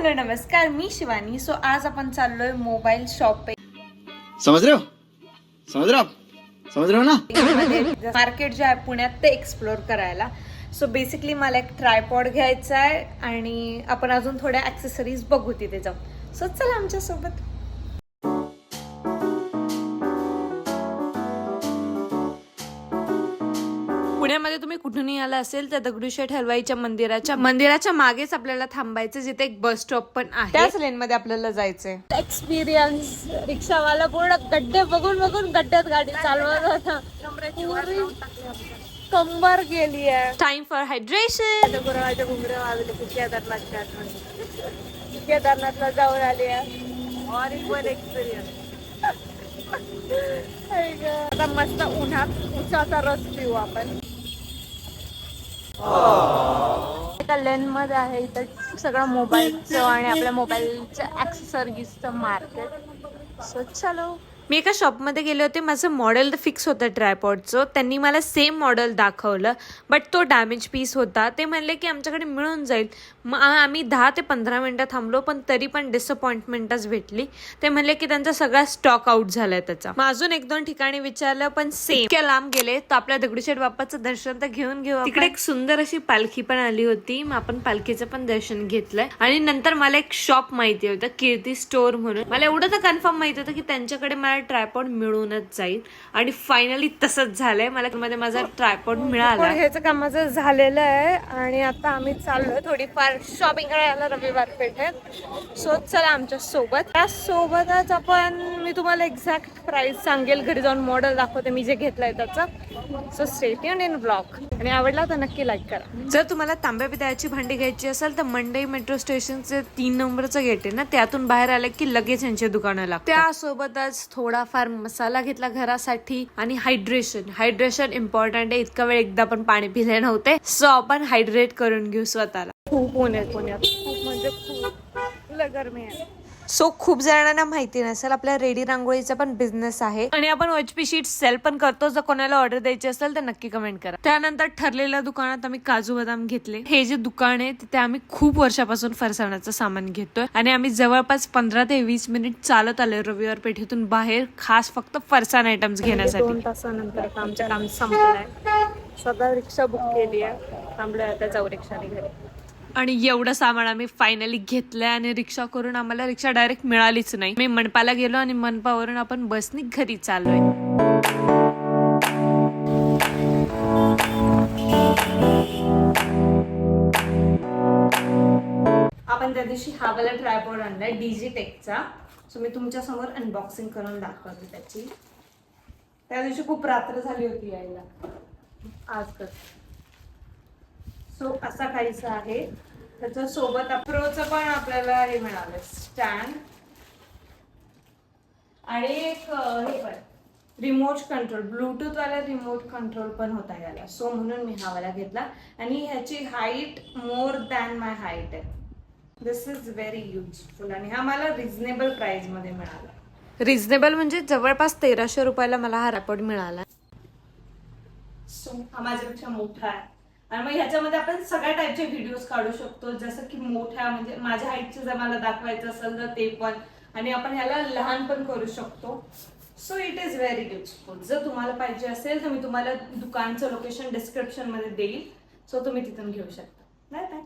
Hello नमस्कार, मी Shivani. So आज आपण चाललोय मोबाईल शॉपिंग. समझ रहे हो ना. मार्केट जे आहे पुण्यात ते एक्सप्लोर करायला. सो बेसिकली मला एक ट्रायपॉड घ्यायचा आहे आणि आपण अजून थोड्या ॲक्सेसरीज बघू तिथे जाऊन. सो चला आमच्यासोबत. पुण्यामध्ये तुम्ही कुठूनही आला असेल तर दगडूशेठ हलवाईच्या मंदिराच्या मागेच आपल्याला थांबायचं, जिथे एक बस स्टॉप पण आहे. त्याच लेन मध्ये आपल्याला जायचंय. एक्सपिरियन्स रिक्षावाला पूर्ण गड्डे बघून बघून गड्ड्यात गाडी चालवत होता. कंबर गेली आहे. Time for hydration. गुरुवारच्या घुमऱ्या वाजले केदारनाथला जाऊन आली आहे. Horrible experience. आता मस्त उन्हात उसाचा रस पिऊ आपण. एका लेन मध्ये आहे इथं सगळं मोबाईलचं आणि आपल्या मोबाईलच्या ॲक्सेसरीजचं मार्केट. सो चलो. मी एका शॉपमध्ये गेले होते. माझं मॉडेल तर फिक्स होतं ट्रायपॉडचं. त्यांनी मला सेम मॉडेल दाखवलं, बट तो डॅमेज पीस होता. ते म्हणले की आमच्याकडे मिळून जाईल. मग आम्ही 10 ते 15 मिनटं थांबलो, पण तरी पण डिसअपॉइंटमेंटच भेटली. ते म्हणले की त्यांचा सगळा स्टॉक आउट झालाय त्याचा. मग अजून 1-2 ठिकाणी विचारलं, पण सेम. इतक्या लांब गेले तर आपल्या दगडूशेठ बाप्पाचं दर्शन तर घेऊन घेऊ. तिकडे एक सुंदर अशी पालखी पण आली होती. मग आपण पालखीचं पण दर्शन घेतलंय. आणि नंतर मला एक शॉप माहिती होतं, कीर्ती स्टोअर म्हणून. मला एवढं तर कन्फर्म माहिती होतं की त्यांच्याकडे मला ट्रायपॉड मिळूनच जाईल. आणि फायनली तसंच झालंय. मला मध्ये माझा ट्रायपॉड मिळाला. ह्याचं काम माझं झालेलं आहे आणि आता आम्ही चाललोय थोडीफार शॉपिंग करायला रविवार पेठेत. सो चला आमच्या सोबत. त्यासोबतच आपण मी तुम्हाला एक्झॅक्ट प्राइस सांगेल. घरी जाऊन मॉडेल दाखवते मी जे घेतलंय त्याचा. So stay tuned in blog. आणि आवडला तर नक्की लाईक करा. जर तुम्हाला तांब्या पितळाची भांडी घ्यायची असेल तर मंडई मेट्रो स्टेशनचे 3 नंबरचं गेट आहे ना, त्यातून बाहेर आलं की लगेच यांची दुकानं लागतात. त्यासोबतच थोडाफार मसाला घेतला घरासाठी. आणि हायड्रेशन इम्पॉर्टंट आहे. इतका वेळ एकदा पण पाणी पिले नव्हते. सो आपण हायड्रेट करून घेऊ स्वतःला. खूप पुण्यात खूप म्हणजे खूप गरमी आहे. सो खूप जणांना माहिती नसेल, आपल्या रेडी रांगोळीचा पण बिझनेस आहे आणि आपण OHP शीट सेल पण करतो. जर कोणाला ऑर्डर द्यायची असेल तर नक्की कमेंट करा. त्यानंतर ठरलेल्या दुकानात आम्ही काजू बदाम घेतले. हे जे दुकान आहे तिथे आम्ही खूप वर्षापासून फरसाणाचं सामान घेतोय आणि आम्ही जवळपास 15 ते 20 मिनिट चालत आलोय रविवार पेठेतून बाहेर, खास फक्त फरसाण आयटम्स घेण्यासाठी. 2 तासानंतर आमचं काम संपलंय. स्वतः रिक्षा बुक केली आहे. थांबलोय आता जाऊ रिक्षाने घरी. आणि एवढं सामान आम्ही फायनली घेतलंय. आणि रिक्षा करून आम्हाला रिक्षा डायरेक्ट मिळालीच नाही. मी मनपाला गेलो आणि मनपावरून आपण बसनी घरी चाललोय. आपण त्या दिवशी हा वाला ट्रायपॉड आणलाय डिजिटेकचा. सो मी तुमच्या समोर अनबॉक्सिंग करून दाखवते त्याची. त्या दिवशी खूप रात्र झाली होती यायला. आज कसं. सो असा काहीसा आहे. त्याच्या सोबत प्रोचं पण आपल्याला हे मिळालं, स्टँड आणि एक हे पण रिमोट कंट्रोल, ब्लूटूथ वाला रिमोट कंट्रोल पण होता याला. सो म्हणून मी हा वाला घेतला. आणि ह्याची हाईट मोर दॅन माय हाईट आहे. दिस इज व्हेरी युजफुल. आणि हा मला रिझनेबल प्राइस मध्ये मिळाला. रिझनेबल म्हणजे जवळपास 1300 रुपयाला मला हा ट्रायपॉड मिळाला. सो हा माझ्यापेक्षा मोठा आहे. आणि मग ह्याच्यामध्ये आपण सगळ्या टाईपचे व्हिडिओज काढू शकतो. जसं की मोठ्या म्हणजे माझ्या हाईटचे जर मला दाखवायचं असेल तर ते पण. आणि आपण ह्याला लहान पण करू शकतो. So it is very useful. जर तुम्हाला पाहिजे असेल तर मी तुम्हाला दुकानचं लोकेशन डिस्क्रिप्शन मध्ये देईल. सो तुम्ही तिथून घेऊ शकता. Bye bye.